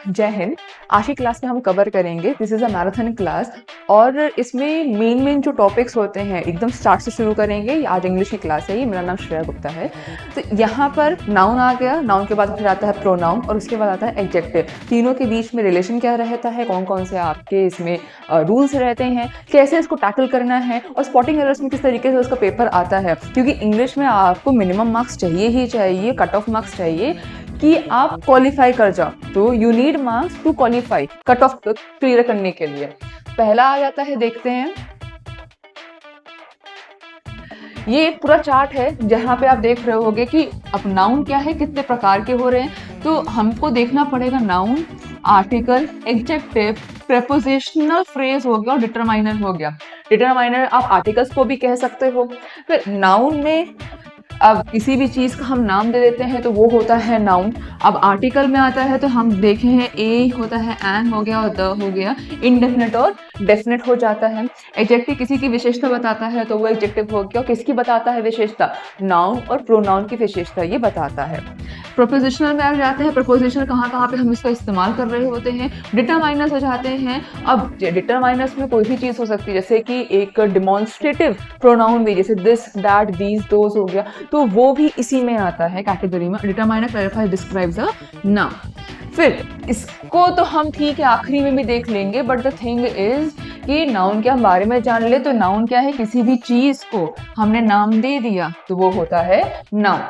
जय हिंद। आज की क्लास में हम कवर करेंगे, this is a marathon class, और इसमें मेन जो टॉपिक्स होते हैं एकदम स्टार्ट से शुरू करेंगे। आज इंग्लिश की क्लास है, ये मेरा नाम श्रेया गुप्ता है। तो यहाँ पर नाउन आ गया, नाउन के बाद फिर आता है प्रोनाउन और उसके बाद आता है एडजेक्टिव। तीनों के बीच में रिलेशन क्या रहता है, कौन कौन से आपके इसमें रूल्स रहते हैं, कैसे इसको टैकल करना है, और स्पॉटिंग एरर्स में किस तरीके से उसका पेपर आता है। क्योंकि इंग्लिश में आपको मिनिमम मार्क्स चाहिए ही चाहिए, कट ऑफ मार्क्स चाहिए कि आप क्वालिफाई कर जाओ। तो you need marks to qualify, cut off clear करने के लिए। पहला आ जाता है, देखते हैं, ये एक पूरा चार्ट है जहाँ पे आप देख रहे होगे कि अब नाउन क्या है, कितने प्रकार के हो रहे हैं। तो हमको देखना पड़ेगा noun, article, adjective, prepositional phrase हो गया और डिटरमाइनर हो गया। डिटरमाइनर आप आर्टिकल्स को भी कह सकते हो। फिर नाउन में अब किसी भी चीज़ का हम नाम दे देते हैं तो वो होता है नाउन। अब आर्टिकल में आता है तो हम देखे हैं ए होता है, एन हो गया और द हो गया, इनडेफिनेट और डेफिनेट हो जाता है। एडजेक्टिव किसी की विशेषता बताता है तो वो एडजेक्टिव हो गया। किसकी बताता है विशेषता? नाउन और प्रोनाउन की विशेषता ये बताता है। प्रोपोजिशनल में आ जाते हैं, प्रोपोजिशनल कहाँ पे हम इसका इस्तेमाल कर रहे होते हैं। डिटरमाइनर्स हो जाते हैं। अब डिटरमाइनर्स में कोई भी चीज़ हो सकती है, जैसे कि एक डिमॉन्स्ट्रेटिव प्रोनाउन भी, जैसे दिस, दैट, दीज, दोज हो गया, तो वो भी इसी में आता है कैटेगरी में। Determiner clarifies describes a noun. फिर इसको तो हम ठीक है आखिरी में भी देख लेंगे, बट द थिंग इज कि नाउन के बारे में जान ले। तो नाउन क्या है? किसी भी चीज को हमने नाम दे दिया तो वो होता है नाउन।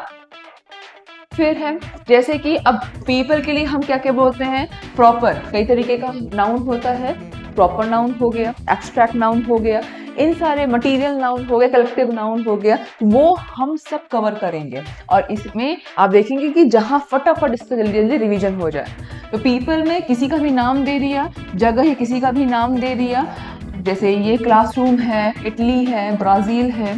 फिर है जैसे कि अब पीपल के लिए हम क्या क्या बोलते हैं? प्रॉपर। कई तरीके का नाउन होता है, प्रॉपर नाउन हो गया, एब्स्ट्रैक्ट नाउन हो गया, इन सारे मटेरियल नाउन हो गया, कलेक्टिव नाउन हो गया, वो हम सब कवर करेंगे। और इसमें आप देखेंगे कि जहाँ फटाफट इससे जल्दी जल्दी रिवीजन हो जाए। तो पीपल में किसी का भी नाम दे दिया, जगह है किसी का भी नाम दे दिया, जैसे ये क्लासरूम है, इटली है, ब्राज़ील है।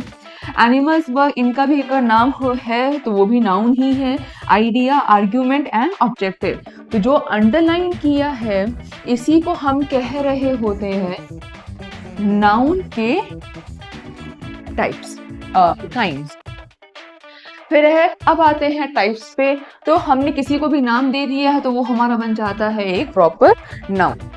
एनिमल्स व इनका भी अगर नाम है तो वो भी नाउन ही है। Idea, argument and objective. तो जो अंडरलाइन किया है इसी को हम कह रहे होते हैं नाउन के टाइप्स, काइंड्स। फिर है, अब आते हैं टाइप्स पे। तो हमने किसी को भी नाम दे दिया है तो वो हमारा बन जाता है एक प्रॉपर नाउन।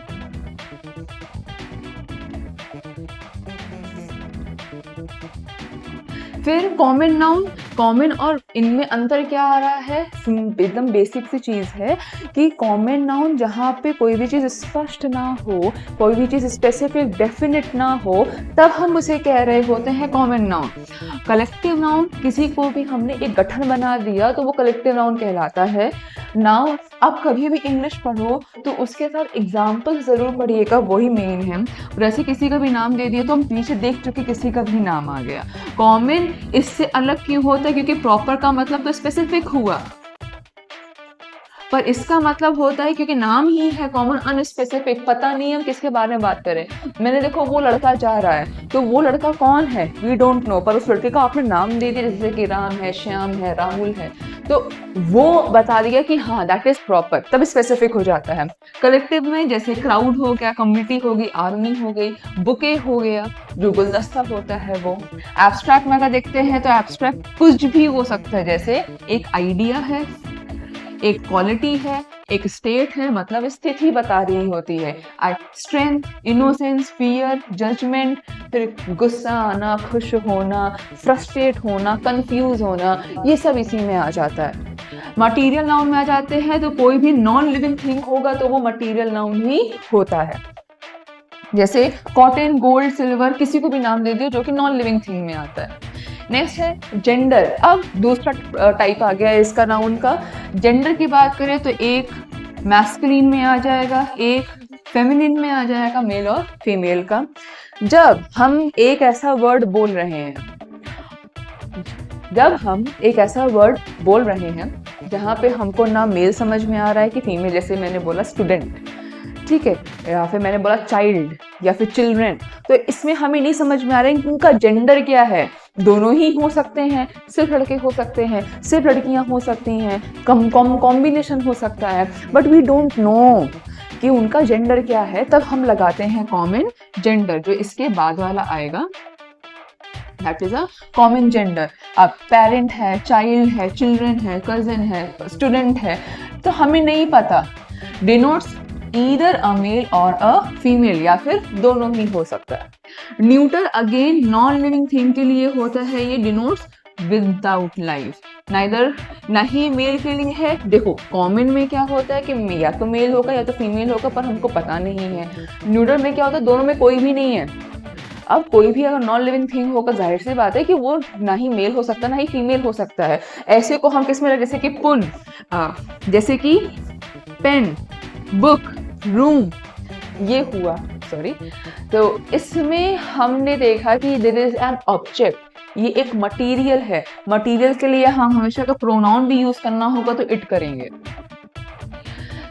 फिर कॉमन नाउन, कॉमन और इनमें अंतर क्या आ रहा है? एकदम बेसिक सी चीज़ है कि कॉमन नाउन जहाँ पे कोई भी चीज़ स्पष्ट ना हो, कोई भी चीज़ स्पेसिफिक डेफिनेट ना हो, तब हम उसे कह रहे होते हैं कॉमन नाउन। कलेक्टिव नाउन, किसी को भी हमने एक गठन बना दिया तो वो कलेक्टिव नाउन कहलाता है। नाउन आप कभी भी इंग्लिश पढ़ो तो उसके साथ एग्जाम्पल ज़रूर पढ़िएगा, वही मेन है। वैसे किसी का भी नाम दे दिया तो हम पीछे देख चुके किसी का भी नाम आ गया। कॉमन इससे अलग क्यों होता है? क्योंकि प्रॉपर का मतलब तो स्पेसिफिक हुआ, पर इसका मतलब होता है क्योंकि नाम ही है कॉमन, अनस्पेसिफिक, पता नहीं हम किसके बारे में बात करें। मैंने देखो वो लड़का जा रहा है तो वो लड़का कौन है वी डोंट नो, पर उस लड़के का आपने नाम दे दिया, जैसे कि राम है, श्याम है, राहुल है, तो वो बता दिया कि हाँ दैट इज प्रॉपर, तब स्पेसिफिक हो जाता है। कलेक्टिव में जैसे क्राउड हो गया, कम्युनिटी हो गई, आर्मी हो गई, बुके हो गया, जो गुलदस्ता होता है वो। एब्स्ट्रैक्ट में अगर देखते हैं तो एब्स्ट्रैक्ट कुछ भी हो सकता है, जैसे एक आइडिया है, एक क्वालिटी है, एक स्टेट है, मतलब स्थिति बता रही होती है। स्ट्रेंथ, इनोसेंस, फियर, जजमेंट, फिर गुस्सा आना, खुश होना, फ्रस्ट्रेट होना, कंफ्यूज होना, ये सब इसी में आ जाता है। मटीरियल नाउन में आ जाते हैं तो कोई भी नॉन लिविंग थिंग होगा तो वो मटीरियल नाउन ही होता है। जैसे कॉटन, गोल्ड, सिल्वर, किसी को भी नाम दे दियो जो कि नॉन लिविंग थिंग में आता है। नेक्स्ट है जेंडर। अब दूसरा टाइप आ गया है इसका नाउन का। जेंडर की बात करें तो एक मैस्कुलिन में आ जाएगा, एक फेमिनिन में आ जाएगा, मेल और फीमेल का। जब हम एक ऐसा वर्ड बोल रहे हैं जहाँ पे हमको ना मेल समझ में आ रहा है कि फीमेल, जैसे मैंने बोला स्टूडेंट, ठीक है, या फिर मैंने बोला चाइल्ड या फिर चिल्ड्रन, तो इसमें हमें नहीं समझ में आ रहा है कि उनका जेंडर क्या है। दोनों ही हो सकते हैं, सिर्फ लड़के हो सकते हैं, सिर्फ लड़कियां हो सकती हैं, कॉम्बिनेशन हो सकता है, बट वी डोंट नो कि उनका जेंडर क्या है। तब हम लगाते हैं कॉमन जेंडर, जो इसके बाद वाला आएगा, that is a common gender. अब पेरेंट है, चाइल्ड है, चिल्ड्रन है, कजन है, स्टूडेंट है, तो हमें नहीं पता डिनोट्स ईदर अ मेल और अ फीमेल, या फिर दोनों ही हो सकता है। Neuter again non living thing के लिए होता है, ये डिनोट्स विदाउट लाइफ, नाइदर, ना ही मेल के लिए है। देखो कॉमन में क्या होता है कि या तो मेल होगा या तो फीमेल होगा, पर हमको पता नहीं है। न्यूटर में क्या होता है, दोनों में कोई भी नहीं है। अब कोई भी अगर नॉन लिविंग थिंग होगा, जाहिर सी बात है कि वो ना ही मेल हो सकता ना ही फीमेल हो सकता है। ऐसे को हम किस में, जैसे कि पुल, जैसे कि पेन, बुक, रूम, ये हुआ, सॉरी। तो इसमें हमने देखा कि दिस इज एन ऑब्जेक्ट, ये एक मटेरियल है। मटेरियल के लिए हम हमेशा का प्रोनाउन भी यूज करना होगा, तो इट करेंगे।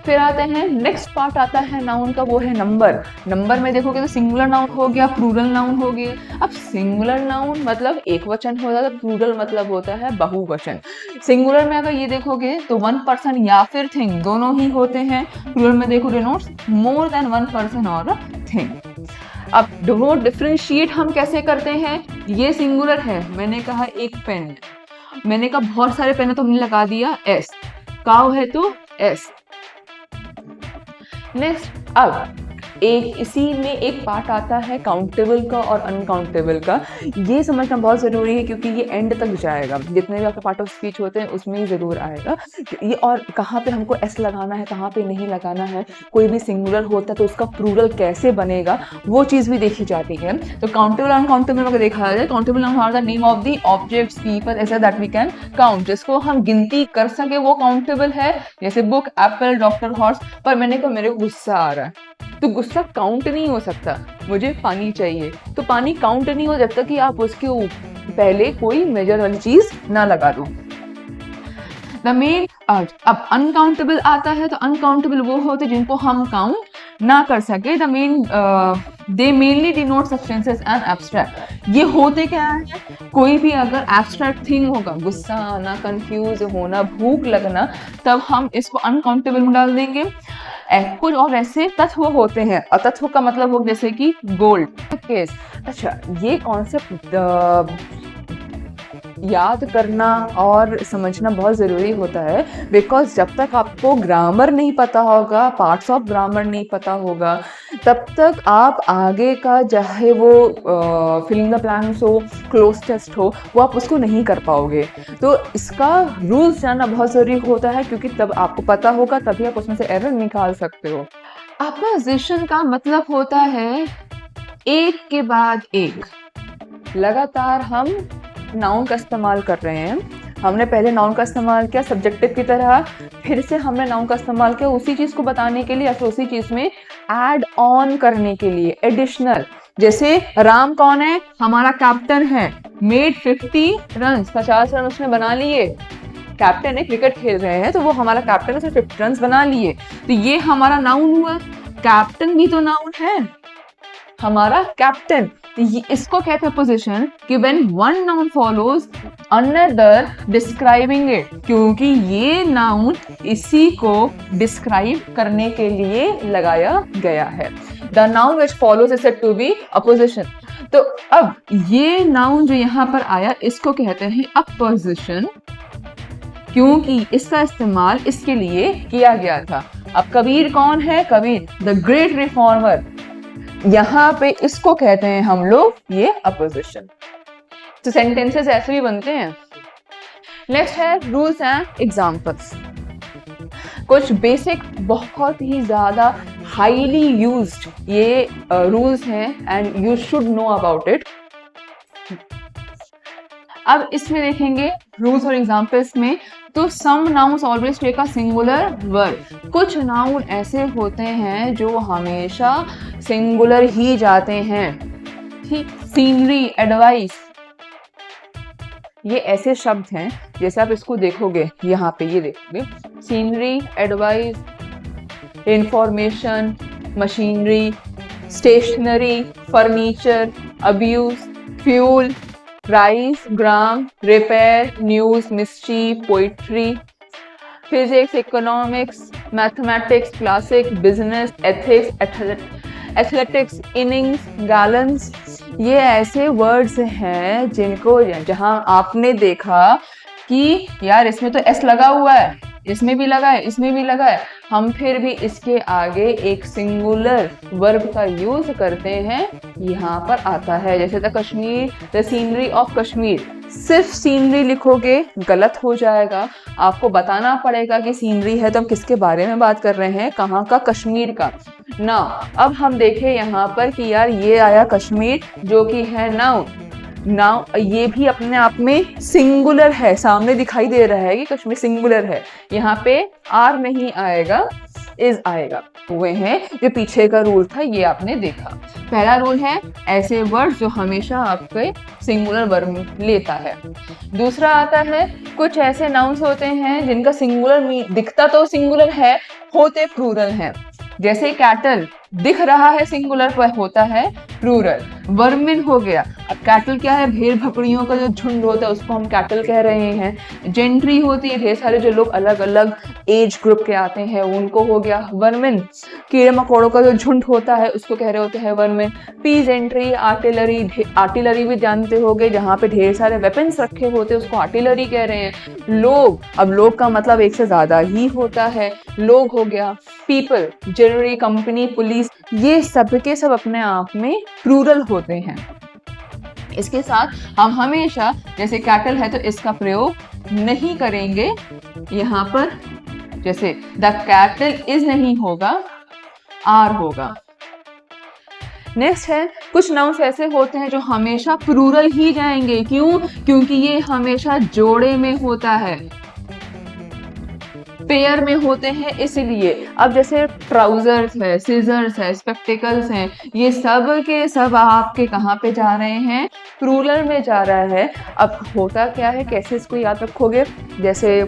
फिर आते हैं, नेक्स्ट पार्ट आता है नाउन का, वो है नंबर। नंबर में देखोगे तो सिंगुलर नाउन हो गया, प्लूरल नाउन हो गया। अब सिंगुलर नाउन मतलब एक वचन होता है, प्लूरल मतलब होता है बहुवचन। सिंगुलर में अगर ये देखोगे तो वन पर्सन या फिर थिंग दोनों ही होते हैं। प्लूरल में देखो denotes more than one person और थिंग। अब डिनोट डिफरेंशिएट हम कैसे करते हैं, ये सिंगुलर है, मैंने कहा एक पेन है, मैंने कहा बहुत सारे पेन है तो हमने लगा दिया एस, काउ है तो एस। नेक्स्ट, अब एक इसी में एक पार्ट आता है काउंटेबल का और अनकाउंटेबल का। ये समझना बहुत ज़रूरी है क्योंकि ये एंड तक जाएगा, जितने भी आपके पार्ट ऑफ स्पीच होते हैं उसमें ही ज़रूर आएगा ये। और कहाँ पे हमको एस लगाना है, कहाँ पे नहीं लगाना है, कोई भी सिंगुलर होता है तो उसका प्लूरल कैसे बनेगा, वो चीज़ भी देखी जाती है। तो काउंटेबल अनकाउंटेबल अगर देखा जाए, countable are the name of the objects, people, ऐसा दैट वी कैन काउंट, जिसको हम गिनती कर सके वो काउंटेबल है। जैसे बुक, एप्पल, डॉक्टर, हॉर्स। पर मैंने कहा मेरे को गुस्सा आ रहा है, तो गुस्सा काउंट नहीं हो सकता। मुझे पानी चाहिए, तो पानी काउंट नहीं हो जब तक कि आप उसके पहले कोई मेजर वाली चीज ना लगा दो। द मेन, अब अनकाउंटेबल आता है, तो अनकाउंटेबल वो होते जिनको हम काउंट ना कर सके। The main they mainly denote substances and abstract. ये होते क्या है, कोई भी अगर एब्स्ट्रैक्ट थिंग होगा, गुस्सा आना, कंफ्यूज होना, भूख लगना, तब हम इसको अनकाउंटेबल में डाल देंगे। कुछ और ऐसे तत्व होते हैं, और तत्व का मतलब हो जैसे कि गोल्ड केस। अच्छा, ये कॉन्सेप्ट याद करना और समझना बहुत ज़रूरी होता है, बिकॉज जब तक आपको ग्रामर नहीं पता होगा, पार्ट्स ऑफ ग्रामर नहीं पता होगा, तब तक आप आगे का चाहे वो फिलिंग द ब्लैंक्स हो, क्लोज टेस्ट हो, वो आप उसको नहीं कर पाओगे। तो इसका रूल्स जानना बहुत ज़रूरी होता है, क्योंकि तब आपको पता होगा, तभी आप उसमें से एरर निकाल सकते हो। अपोजिशन का मतलब होता है एक के बाद एक, लगातार हम नाउन का इस्तेमाल कर रहे हैं। हमने पहले नाउन का इस्तेमाल किया सब्जेक्टिव की तरह, फिर से हमने नाउन का इस्तेमाल किया उसी चीज़ को बताने के लिए या फिर उसी चीज़ में ऐड ऑन करने के लिए, एडिशनल। जैसे राम कौन है, हमारा कैप्टन है, मेड 50 रन, 50 रन उसने बना लिए। कैप्टन है, क्रिकेट खेल रहे हैं, तो वो हमारा कैप्टन है, उसने 50 रन बना लिए, तो ये हमारा नाउन हुआ। कैप्टन भी तो नाउन है, हमारा कैप्टन। इसको कहते हैं पोजीशन, कि when one noun follows another describing it, क्योंकि ये नाउन इसी को डिस्क्राइब करने के लिए लगाया गया है। The noun which follows is said to be apposition. तो अब ये नाउन जो यहाँ पर आया, इसको कहते हैं अपोजिशन, क्योंकि इसका इस्तेमाल इसके लिए किया गया था। अब कबीर कौन है, कबीर द ग्रेट रिफॉर्मर, यहाँ पे इसको कहते हैं हम लोग ये अपोजिशन। तो सेंटेंसेस ऐसे भी बनते हैं। नेक्स्ट है रूल्स एंड एग्जांपल्स। कुछ बेसिक, बहुत ही ज्यादा हाईली यूज्ड ये रूल्स हैं and you should know about it. अब इसमें देखेंगे रूल्स और एग्जांपल्स में, तो some nouns always take a singular word. कुछ नाउन ऐसे होते हैं जो हमेशा सिंगुलर ही जाते हैं। ठीक, सीनरी, एडवाइस, ये ऐसे शब्द हैं, जैसे आप इसको देखोगे यहाँ पे, ये देखोगे scenery, advice, information, machinery, stationery, furniture, abuse, fuel, rice, gram, repair, news, mystery, poetry, physics, economics, mathematics, classic, business, ethics, athletics, innings, gallows. ये ऐसे वर्ड्स हैं जिनको, जहां आपने देखा कि यार इसमें तो एस लगा हुआ है, इसमें भी लगा है, इसमें भी लगा है, हम फिर भी इसके आगे एक सिंगुलर वर्ब का यूज करते हैं, यहाँ पर आता है। जैसे the Kashmir, the scenery of Kashmir, सिर्फ सीनरी लिखोगे गलत हो जाएगा, आपको बताना पड़ेगा कि सीनरी है तो हम किसके बारे में बात कर रहे हैं, कहाँ का, कश्मीर का ना। अब हम देखें यहाँ पर कि यार ये आया कश्मीर जो कि है नाउन, नाउ ये भी अपने आप में सिंगुलर है, सामने दिखाई दे रहा है कि कश्मीर सिंगुलर है, यहाँ पे आर नहीं आएगा, इज आएगा। हुए हैं जो पीछे का रूल था ये आपने देखा। पहला रूल है ऐसे वर्ड जो हमेशा आपके सिंगुलर वर्ब लेता है। दूसरा आता है कुछ ऐसे नाउन्स होते हैं जिनका सिंगुलर दिखता तो सिंगुलर है, होते प्लूरल हैं। जैसे कैटल दिख रहा है सिंगुलर पर होता है प्लूरल। वर्मिन हो गया, अब कैटल क्या है, भेड़ बकरियों का जो झुंड होता है उसको हम कैटल कह रहे हैं। जेंट्री होती है, ढेर सारे जो लोग अलग अलग एज ग्रुप के आते हैं उनको हो गया वर्मिन। कीड़े मकोड़ों का जो झुंड होता है उसको कह रहे होते हैं वर्मिन। पीजेंट्री, आर्टिलरी, आर्टिलरी भी जानते होंगे, जहाँ पे ढेर सारे वेपन्स रखे होते हैं उसको आर्टिलरी कह रहे हैं। लोग, अब लोग का मतलब एक से ज्यादा ही होता है, लोग हो गया। पीपल, जनरली, कंपनी, पुलिस, ये सब के सब अपने आप में प्लूरल होते हैं। इसके साथ हम हमेशा जैसे कैटल है तो इसका प्रयोग नहीं करेंगे यहाँ पर, जैसे द कैटल इज नहीं होगा, आर होगा। नेक्स्ट है कुछ नाउन्स ऐसे होते हैं जो हमेशा प्लूरल ही जाएंगे, क्यों, क्योंकि ये हमेशा जोड़े में होता है, पेयर में होते हैं इसलिए। अब जैसे ट्राउजर्स है, सीजर्स है, स्पेक्टिकल्स हैं, ये सब के सब आपके कहाँ पे जा रहे हैं, प्लूरल में जा रहा है। अब होता क्या है, कैसे इसको याद रखोगे, जैसे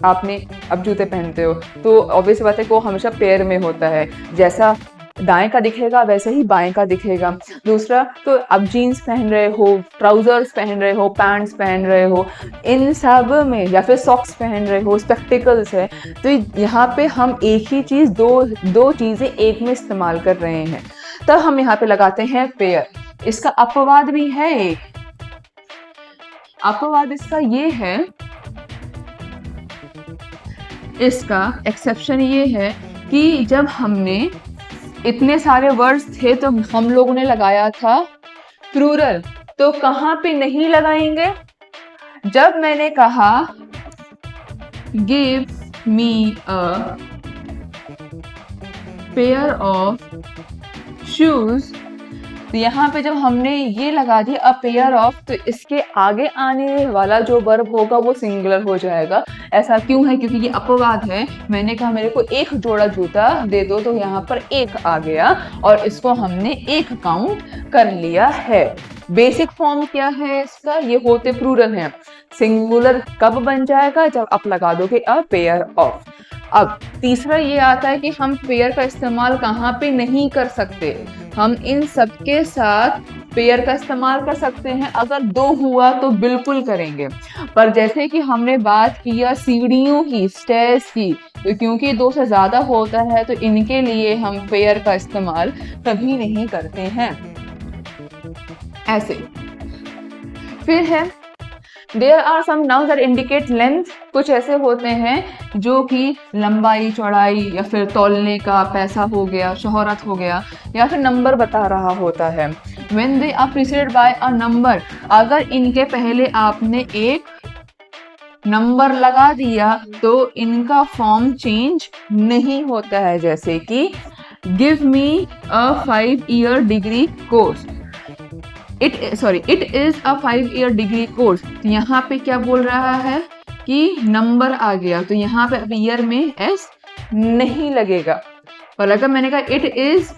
आपने अब जूते पहनते हो तो ऑब्वियस बात है कि वो हमेशा पेयर में होता है, जैसा दाएं का दिखेगा वैसे ही बाएं का दिखेगा। दूसरा तो अब जीन्स पहन रहे हो, ट्राउजर्स पहन रहे हो, पैंट्स पहन रहे हो, इन सब में, या फिर सॉक्स पहन रहे हो, स्पेक्टिकल्स है, तो यहाँ पे हम एक ही चीज़ दो चीज़ें एक में इस्तेमाल कर रहे हैं, तब हम यहाँ पे लगाते हैं पेयर। इसका अपवाद भी है एक, अपवाद इसका ये है, इसका एक्सेप्शन ये है कि जब हमने इतने सारे वर्ड्स थे तो हम लोगों ने लगाया था प्लूरल, तो कहाँ पे नहीं लगाएंगे, जब मैंने कहा give me a pair of shoes, तो यहाँ पे जब हमने ये लगा दिया अ पेयर ऑफ, तो इसके आगे आने वाला जो वर्ब होगा वो सिंगुलर हो जाएगा। ऐसा क्यों है, क्योंकि ये अपवाद है। मैंने कहा मेरे को एक जोड़ा जूता दे दो, तो यहाँ पर एक आ गया और इसको हमने एक काउंट कर लिया है। बेसिक फॉर्म क्या है इसका, ये होते प्लूरल है। सिंगुलर कब बन जाएगा, जब आप लगा दोगे अ पेयर ऑफ। अब तीसरा ये आता है कि हम पेयर का इस्तेमाल कहाँ पे नहीं कर सकते, हम इन सब के साथ पेयर का इस्तेमाल कर सकते हैं। अगर दो हुआ तो बिल्कुल करेंगे, पर जैसे कि हमने बात किया सीढ़ियों की, स्टेयर्स की, तो क्योंकि दो से ज्यादा होता है तो इनके लिए हम पेयर का इस्तेमाल कभी नहीं करते हैं। ऐसे फिर है There are some nouns that indicate length, कुछ ऐसे होते हैं जो कि लंबाई, चौड़ाई, या फिर तौलने का, पैसा हो गया, शोहरत हो गया, या फिर नंबर बता रहा होता है। When they are preceded by a number, अगर इनके पहले आपने एक नंबर लगा दिया तो इनका फॉर्म चेंज नहीं होता है। जैसे कि give me a 5-year degree course, it is a 5-year degree course. तो यहाँ पे क्या बोल रहा है कि नंबर आ गया, तो यहाँ पे अब ईयर में एस नहीं लगेगा। पर अगर मैंने कहा it is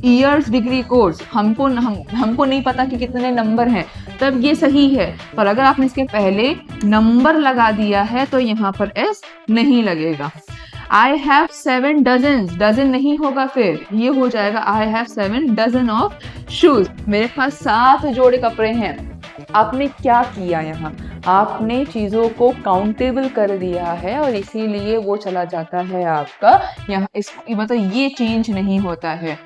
years degree course, हमको नहीं पता कि कितने नंबर हैं, तब ये सही है। पर अगर आपने इसके पहले नंबर लगा दिया है तो यहाँ पर एस नहीं लगेगा। I have 7 dozens, डजन नहीं होगा, फिर ये हो जाएगा I have 7 dozen of shoes, मेरे पास 7 जोड़े कपड़े हैं। आपने क्या किया, यहाँ आपने चीज़ों को काउंटेबल कर दिया है और इसीलिए वो चला जाता है आपका यहाँ, इस मतलब ये चेंज नहीं होता है।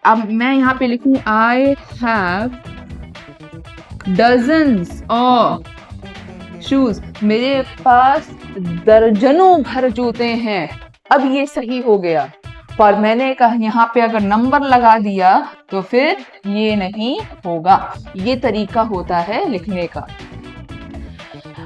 अब मैं यहाँ पे लिखूँ I have dozens of shoes, मेरे पास दर्जनों भर जूते हैं। अब ये सही हो गया, पर मैंने कहा यहाँ पे अगर नंबर लगा दिया तो फिर ये नहीं होगा। ये तरीका होता है लिखने का।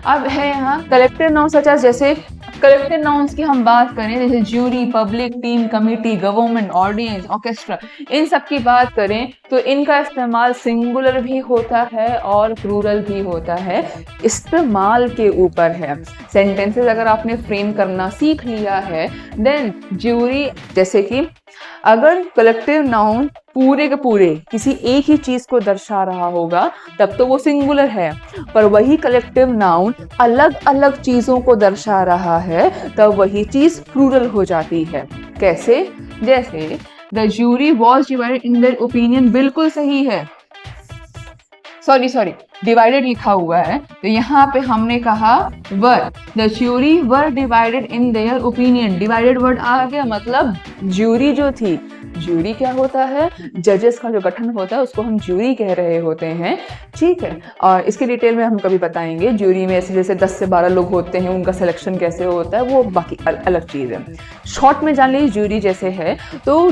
अब है यहाँ कलेक्टिव नाउन सच एज, जैसे कलेक्टिव नाउन्स की हम बात करें जैसे jury, public, team, committee, government, audience, orchestra, इन सब की बात करें तो इनका इस्तेमाल सिंगुलर भी होता है और प्लूरल भी होता है, इस्तेमाल के ऊपर है। सेंटेंसेस अगर आपने फ्रेम करना सीख लिया है देन ज्यूरी, जैसे कि अगर कलेक्टिव नाउन पूरे के पूरे किसी एक ही चीज को दर्शा रहा होगा तब तो वो सिंगुलर है, पर वही कलेक्टिव नाउन अलग अलग चीजों को दर्शा रहा है तब वही चीज प्लूरल हो जाती है। कैसे? जैसे the jury was divided in their opinion, बिल्कुल सही है, सॉरी डिवाइडेड लिखा हुआ है तो यहाँ पे हमने कहा were, the jury were divided in their opinion, divided word आ गया, मतलब ज्यूरी जो थी, ज्यूरी क्या होता है, जजेस का जो गठन होता है उसको हम ज्यूरी कह रहे होते हैं, ठीक है। और इसके डिटेल में हम कभी बताएंगे, ज्यूरी में ऐसे जैसे 10 से 12 लोग होते हैं, उनका सिलेक्शन कैसे होता है वो बाकी अलग चीज़ है। शॉर्ट में जान लीजिए ज्यूरी जैसे है तो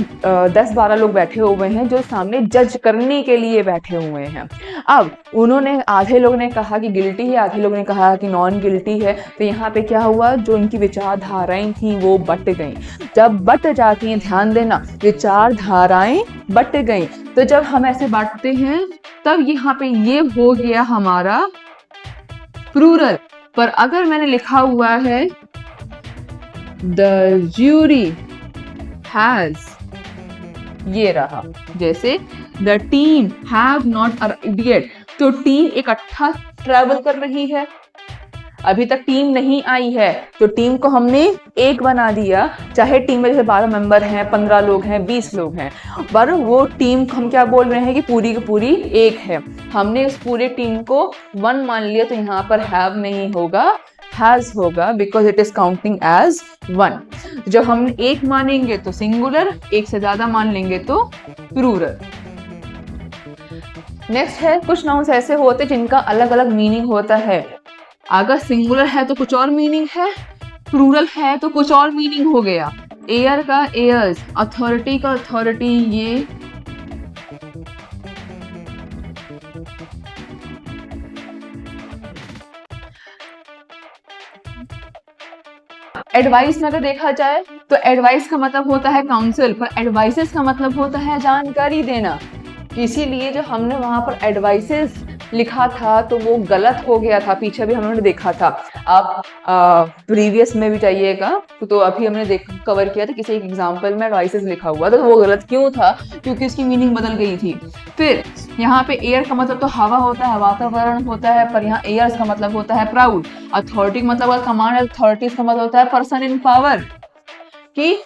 10-12 लोग बैठे हुए हैं जो सामने जज करने के लिए बैठे हुए हैं। अब उन्होंने, आधे लोग ने कहा कि गिल्टी है, आधे लोग ने कहा कि नॉन गिल्टी है, तो यहाँ पे क्या हुआ, जो उनकी विचारधाराएं थी वो बट गई। जब बट जाती हैं, ध्यान देना, विचारधाराएं बट गई, तो जब हम ऐसे बांटते हैं तब यहाँ पे ये हो गया हमारा प्लूरल। पर अगर मैंने लिखा हुआ है द ज्यूरी हैज, ये रहा, जैसे the team have not arrived yet, तो टीम इकट्ठा ट्रैवल कर रही है, अभी तक टीम नहीं आई है तो टीम को हमने एक बना दिया, चाहे टीम में जैसे 12 मेंबर हैं, 15 लोग हैं, 20 लोग हैं, पर वो टीम हम क्या बोल रहे हैं कि पूरी की पूरी एक है, हमने उस पूरे टीम को 1 मान लिया, तो यहाँ पर हैव नहीं होगा, हैज होगा, because it is counting as 1। जब हम एक मानेंगे तो सिंगुलर, एक से ज्यादा मान लेंगे तो प्लूरल। नेक्स्ट है, कुछ नाउन्स ऐसे होते हैं जिनका अलग अलग मीनिंग होता है। अगर सिंगुलर है तो कुछ और मीनिंग है, प्लूरल है तो कुछ और मीनिंग हो गया। एयर का एयर्स, अथॉरिटी का अथॉरिटी, ये एडवाइस में अगर देखा जाए तो एडवाइस का मतलब होता है काउंसिल, पर एडवाइसेस का मतलब होता है जानकारी देना। इसीलिए जो हमने वहां पर एडवाइसेस लिखा था तो वो गलत हो गया था, पीछे भी हमने देखा था। आप प्रीवियस में भी जाइएगा तो अभी हमने कवर किया था, किसी एक एग्जाम्पल में एडवाइसेस लिखा हुआ था, तो वो गलत क्यों था, क्योंकि उसकी मीनिंग बदल गई थी। फिर यहाँ पे एयर का मतलब तो हवा होता है, वातावरण होता है, पर यहाँ एयर्स का मतलब होता है प्राउड। अथॉरिटी का मतलब कमांड, अथॉरिटीज का मतलब होता है पर्सन इन पावर, कि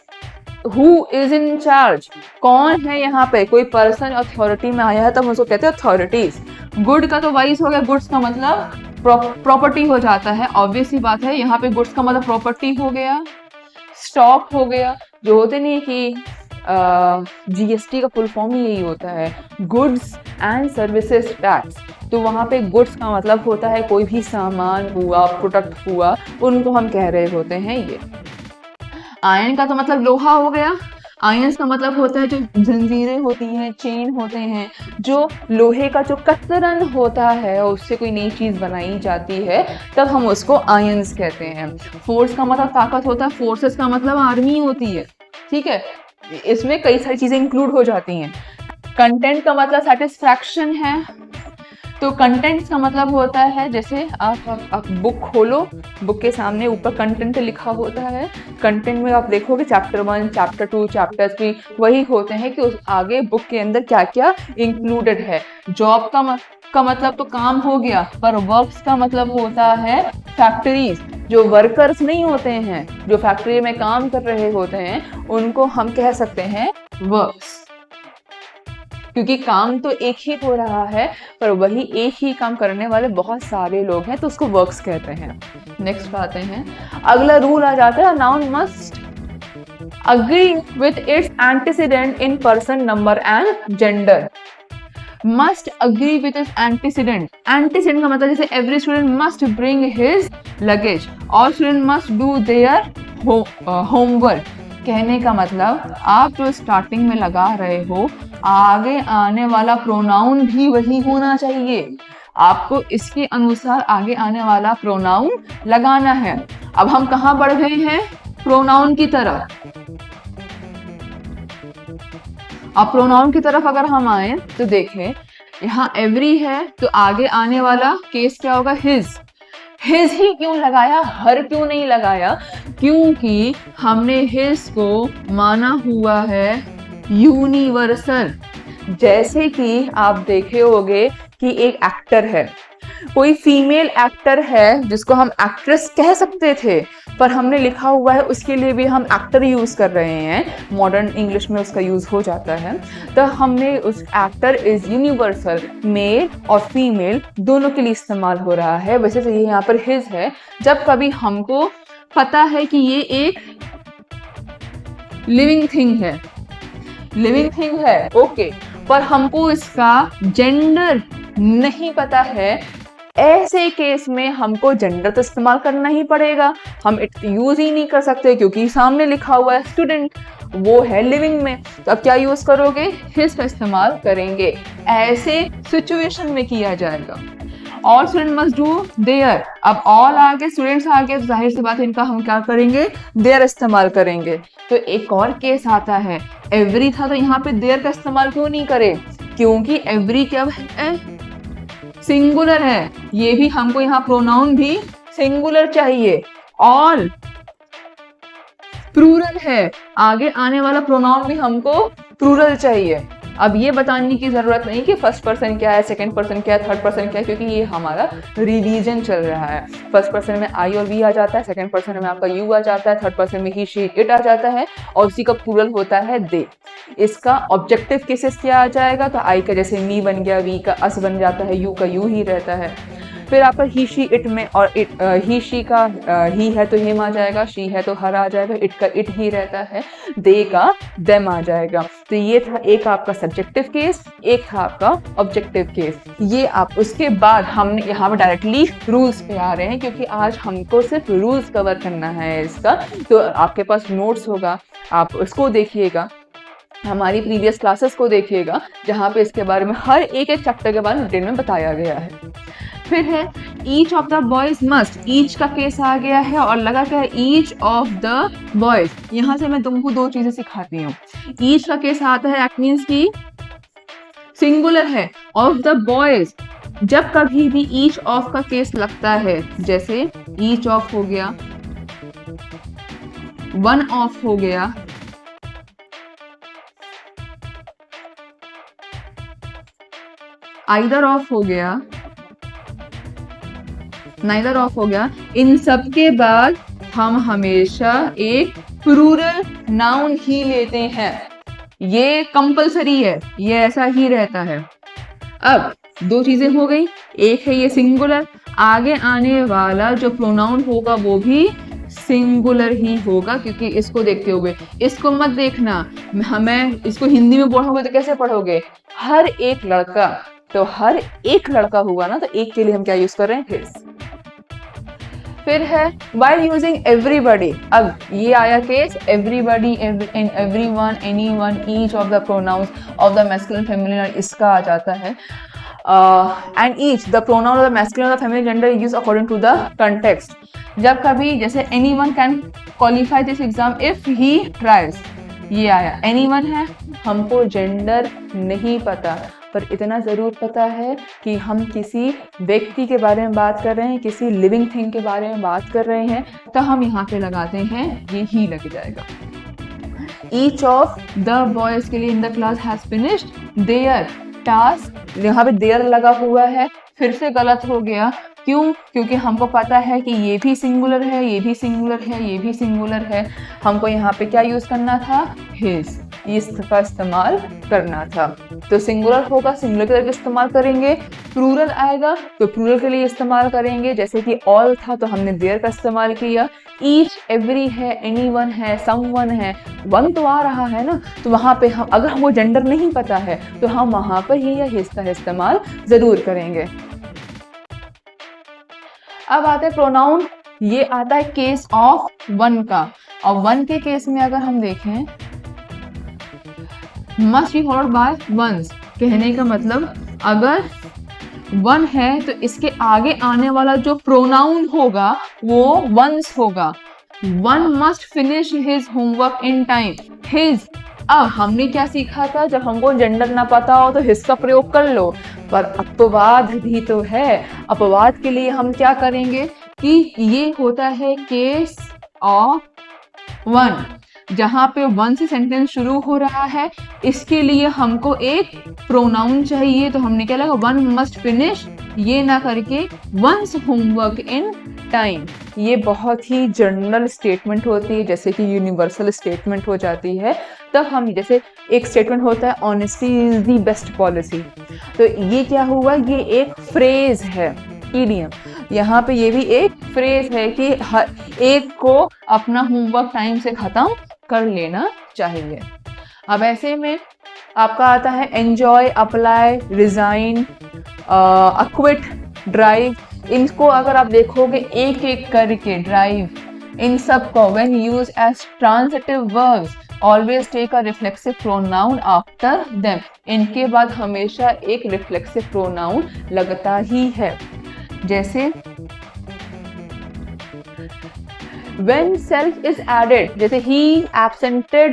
हु इज इन चार्ज, कौन है यहाँ पे, कोई पर्सन अथॉरिटी में आया है तब उसको कहते हैं अथॉरिटीज। गुड का तो वाइस हो गया, गुड्स का मतलब प्रॉपर्टी हो जाता है, ऑब्वियस सी बात है, यहाँ पे गुड्स का मतलब प्रॉपर्टी हो गया। स्टॉक हो गया, जो होते नहीं कि जीएसटी का फुल फॉर्म ही यही होता है, गुड्स एंड सर्विसेज टैक्स, तो वहाँ पे गुड्स का मतलब होता है कोई भी सामान हुआ, प्रोडक्ट हुआ, उनको हम कह रहे होते हैं ये। आयरन का तो मतलब लोहा हो गया, आयंस का मतलब होता है जो जंजीरें होती हैं, चेन होते हैं, जो लोहे का जो कतरन होता है उससे कोई नई चीज बनाई जाती है तब हम उसको आयंस कहते हैं। फोर्स का मतलब ताकत होता है, फोर्सेस का मतलब आर्मी होती है, ठीक है, इसमें कई सारी चीजें इंक्लूड हो जाती हैं। कंटेंट का मतलब सेटिस्फैक्शन है, तो कंटेंट का मतलब होता है जैसे आप बुक खोलो, बुक के सामने ऊपर कंटेंट लिखा होता है, कंटेंट में आप देखोगे चैप्टर 1, चैप्टर 2, चैप्टर 3 वही होते हैं कि उस आगे बुक के अंदर क्या क्या इंक्लूडेड है। जॉब का मतलब तो काम हो गया, पर वर्क्स का मतलब होता है फैक्ट्रीज, जो वर्कर्स नहीं होते हैं, जो फैक्ट्री में काम कर रहे होते हैं, उनको हम कह सकते हैं वर्क्स, क्योंकि काम तो एक ही हो रहा है पर वही एक ही काम करने वाले बहुत सारे लोग हैं तो उसको वर्क्स कहते हैं। नेक्स्ट आते हैं, अगला रूल आ जाता है, noun must agree with its antecedent in person, number and gender. Must agree with his antecedent. Antecedent का मतलब जैसे every student must bring his luggage, all student must do their homework. कहने का मतलब आप जो स्टार्टिंग में लगा रहे हो, आगे आने वाला प्रोनाउन भी वही होना चाहिए। आपको इसके अनुसार आगे आने वाला प्रोनाउन लगाना है। अब हम कहाँ बढ़ गए हैं? प्रोनाउन की तरफ। अब प्रोनाउन की तरफ अगर हम आए तो देखें, यहाँ एवरी है तो आगे आने वाला केस क्या होगा? हिज। हिज ही क्यों लगाया, हर क्यों नहीं लगाया? क्योंकि हमने हिज को माना हुआ है यूनिवर्सल। जैसे कि आप देखे होंगे कि एक एक्टर है, कोई फीमेल एक्टर है जिसको हम एक्ट्रेस कह सकते थे, पर हमने लिखा हुआ है उसके लिए भी हम एक्टर यूज कर रहे हैं, मॉडर्न इंग्लिश में उसका यूज हो जाता है। तो हमने उस एक्टर इज यूनिवर्सल, मेल और फीमेल दोनों के लिए इस्तेमाल हो रहा है। वैसे तो ये यहाँ पर हिज है। जब कभी हमको पता है कि ये एक लिविंग थिंग है, लिविंग थिंग है, ओके, पर हमको इसका जेंडर नहीं पता है, ऐसे केस में हमको जेंडर तो इस्तेमाल करना ही पड़ेगा। हम इट यूज ही नहीं कर सकते क्योंकि सामने लिखा हुआ है स्टूडेंट, वो है लिविंग में। तो अब क्या यूज करोगे? हिज का इस्तेमाल करेंगे। ऐसे सिचुएशन में किया जाएगा। All student must do their. अब ऑल आगे, स्टूडेंट्स आगे, तो जाहिर सी बात है इनका हम क्या करेंगे? देयर इस्तेमाल करेंगे। तो एक और केस आता है, एवरी था तो यहाँ पे देयर का इस्तेमाल क्यों नहीं करे? क्योंकि एवरी क्या है? सिंगुलर है। ये भी हमको यहाँ प्रोनाउन भी सिंगुलर चाहिए। ऑल प्लूरल है, आगे आने वाला प्रोनाउन भी हमको प्लूरल चाहिए। अब ये बताने की जरूरत नहीं कि फर्स्ट पर्सन क्या है, सेकंड पर्सन क्या है, थर्ड पर्सन क्या है, क्योंकि ये हमारा रिवीजन चल रहा है। फर्स्ट पर्सन में आई और वी आ जाता है, सेकंड पर्सन में आपका यू आ जाता है, थर्ड पर्सन में ही शी इट आ जाता है, और उसी का प्लूरल होता है दे। इसका ऑब्जेक्टिव केसेस क्या आ जाएगा? तो आई का जैसे मी बन गया, वी का अस बन जाता है, यू का यू ही रहता है। फिर आपका ही शी इट में, और ही शी का ही है तो हिम आ जाएगा, शी है तो हर आ जाएगा, इट का इट ही रहता है, दे का देम आ जाएगा। तो ये था एक आपका सब्जेक्टिव केस, एक था आपका ऑब्जेक्टिव केस। ये आप उसके बाद हमने यहाँ पे डायरेक्टली रूल्स पे आ रहे हैं, क्योंकि आज हमको सिर्फ रूल्स कवर करना है इसका। तो आपके पास नोट्स होगा, आप उसको देखिएगा, हमारी प्रीवियस क्लासेस को देखिएगा, जहाँ पे इसके बारे में हर एक चैप्टर के बारे में डिटेल में बताया गया है। फिर है each of the boys must. Each का केस आ गया है और लगा क्या है? Each of the boys. यहाँ से मैं तुमको दो चीजें सिखाती हूँ। ईच का केस आता है, इट मींस की सिंगुलर है। ऑफ द बॉयज, जब कभी भी ईच ऑफ का केस लगता है, जैसे ईच ऑफ हो गया, वन ऑफ हो गया, आइदर ऑफ हो गया, नाइदर ऑफ हो गया, इन सब के बाद हम हमेशा एक प्लूरल नाउन ही लेते हैं। ये कंपलसरी है, ये ऐसा ही रहता है। अब दो चीजें हो गई, एक है ये सिंगुलर, आगे आने वाला जो प्रोनाउन होगा वो भी सिंगुलर ही होगा, क्योंकि इसको देखते हुए, इसको मत देखना, हमें इसको हिंदी में पढ़ोगे तो कैसे पढ़ोगे? हर एक लड़का, तो हर एक लड़का हुआ ना, तो एक के लिए हम क्या यूज कर रहे हैं? हिज। फिर है while using everybody। अब ये आया case everybody, everyone, anyone, each of the pronouns of the masculine feminine, इसका आ जाता है। And each the pronoun of the masculine or the feminine gender is used according to the context। जब कभी जैसे anyone can qualify this exam if he tries, ये आया anyone है, हमको जेंडर नहीं पता, पर इतना ज़रूर पता है कि हम किसी व्यक्ति के बारे में बात कर रहे हैं, किसी लिविंग थिंग के बारे में बात कर रहे हैं, तो हम यहाँ पे लगाते हैं, ये ही लग जाएगा। ईच ऑफ द बॉयज के लिए in the class has finished there task, यहाँ पे देयर लगा हुआ है, फिर से गलत हो गया। क्यों? क्योंकि हमको पता है कि ये भी सिंगुलर है, ये भी सिंगुलर है, ये भी सिंगुलर है। हमको यहाँ पे क्या यूज करना था? हिज। इसका इस्तेमाल करना था। तो सिंगुलर होगा सिंगुलर के लिए इस्तेमाल करेंगे, प्लूरल आएगा तो प्लूरल के लिए इस्तेमाल करेंगे, जैसे कि ऑल था तो हमने देयर का इस्तेमाल किया, ईच एवरी है, एनीवन है, समवन है, वन तो आ रहा है ना, तो वहाँ पे हम अगर हमको जेंडर नहीं पता है तो हम वहाँ पर ही या हिज का इस्तेमाल जरूर करेंगे। अब आता है प्रोनाउन, ये आता है केस ऑफ वन का, और वन के केस में अगर हम देखें must be followed by ones, कहने का मतलब अगर वन है तो इसके आगे आने वाला जो प्रोनाउन होगा वो वंस होगा। One must finish his homework in time, his. अब हमने क्या सीखा था, जब हमको जेंडर ना पता हो तो हिज का प्रयोग कर लो, पर अपवाद भी तो है। अपवाद के लिए हम क्या करेंगे कि ये होता है केस ऑफ वन, जहां पे वन से सेंटेंस शुरू हो रहा है, इसके लिए हमको एक प्रोनाउन चाहिए, तो हमने क्या लगा वन मस्ट फिनिश, ये ना करके वंस होमवर्क इन टाइम। ये बहुत ही जनरल स्टेटमेंट होती है, जैसे कि यूनिवर्सल स्टेटमेंट हो जाती है। तब हम जैसे एक स्टेटमेंट होता है honesty is the best policy, तो ये क्या हुआ, ये एक फ्रेज है, ईडियम। यहाँ पे ये भी एक फ्रेज है कि हर एक को अपना होमवर्क टाइम से खत्म कर लेना चाहिए। अब ऐसे में आपका आता है एंजॉय, अप्लाई, रिजाइन, अक्विट, ड्राइव। इनको अगर आप देखोगे एक एक करके, ड्राइव, इन सब को when use as transitive verbs always take a reflexive pronoun after them. इनके बाद हमेशा एक रिफ्लेक्सिव प्रोनाउन लगता ही है, जैसे when self is added, जैसे he absented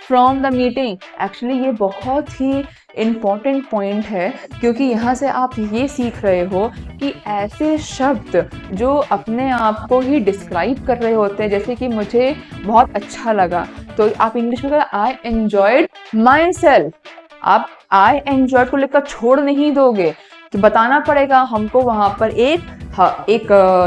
from the meeting। Actually ये बहुत ही इम्पॉर्टेंट पॉइंट है, क्योंकि यहाँ से आप ये सीख रहे हो कि ऐसे शब्द जो अपने आप को ही डिस्क्राइब कर रहे होते हैं, जैसे कि मुझे बहुत अच्छा लगा, तो आप इंग्लिश में कहें आई एंजॉयड माई सेल्फ। आप आई एंजॉयड को लिखकर छोड़ नहीं दोगे, तो बताना पड़ेगा हमको वहाँ पर एक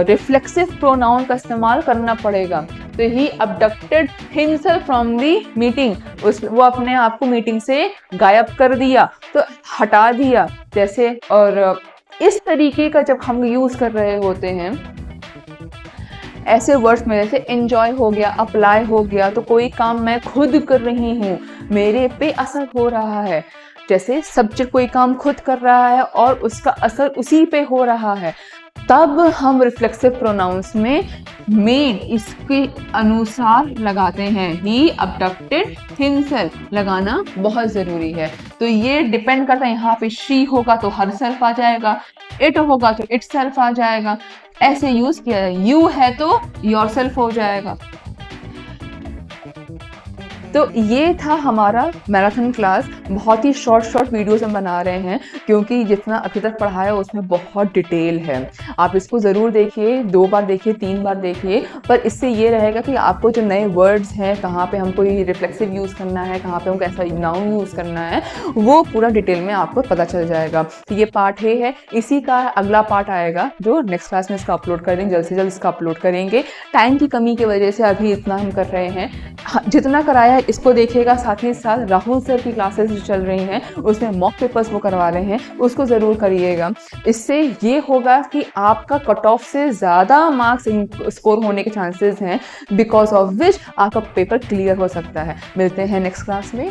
रिफ्लेक्सिव प्रोनाउन का इस्तेमाल करना पड़ेगा। तो ही abducted himself from the meeting, वो अपने आप को मीटिंग से गायब कर दिया, तो हटा दिया जैसे। और इस तरीके का जब हम यूज़ कर रहे होते हैं ऐसे वर्ड्स में, जैसे एंजॉय हो गया, अप्लाई हो गया, तो कोई काम मैं खुद कर रही हूँ, मेरे पे असर हो रहा है, जैसे सब्जेक्ट कोई काम खुद कर रहा है और उसका असर उसी पे हो रहा है, तब हम रिफ्लेक्सिव प्रोनाउंस में मेन इसके अनुसार लगाते हैं। ही अबडक्टेड हिमसेल्फ लगाना बहुत ज़रूरी है। तो ये डिपेंड करता है, यहाँ पे शी होगा तो हर सेल्फ आ जाएगा, इट होगा तो इट सेल्फ आ जाएगा, ऐसे यूज़ किया जाए। यू है तो योर सेल्फ हो जाएगा। तो ये था हमारा मैराथन क्लास। बहुत ही शॉर्ट वीडियोस हम बना रहे हैं, क्योंकि जितना अभी तक पढ़ाया उसमें बहुत डिटेल है। आप इसको ज़रूर देखिए, 2 बार देखिए, 3 बार देखिए, पर इससे ये रहेगा कि आपको जो नए वर्ड्स हैं, कहाँ पे हमको ये रिफ्लेक्सिव यूज़ करना है, कहाँ पे हमको ऐसा नाउन यूज़ करना है, वो पूरा डिटेल में आपको पता चल जाएगा। तो ये पार्ट है, इसी का अगला पार्ट आएगा जो नेक्स्ट क्लास में इसका अपलोड कर देंगे, जल्द से जल्द इसका अपलोड करेंगे। टाइम की कमी की वजह से अभी इतना हम कर रहे हैं। जितना कराया इसको देखिएगा, साथ ही साथ राहुल सर की क्लासेस जो चल रही हैं उसमें मॉक पेपर्स वो करवा रहे हैं, उसको ज़रूर करिएगा। इससे ये होगा कि आपका कट ऑफ से ज़्यादा मार्क्स स्कोर होने के चांसेस हैं, बिकॉज ऑफ विच आपका पेपर क्लियर हो सकता है। मिलते हैं नेक्स्ट क्लास में।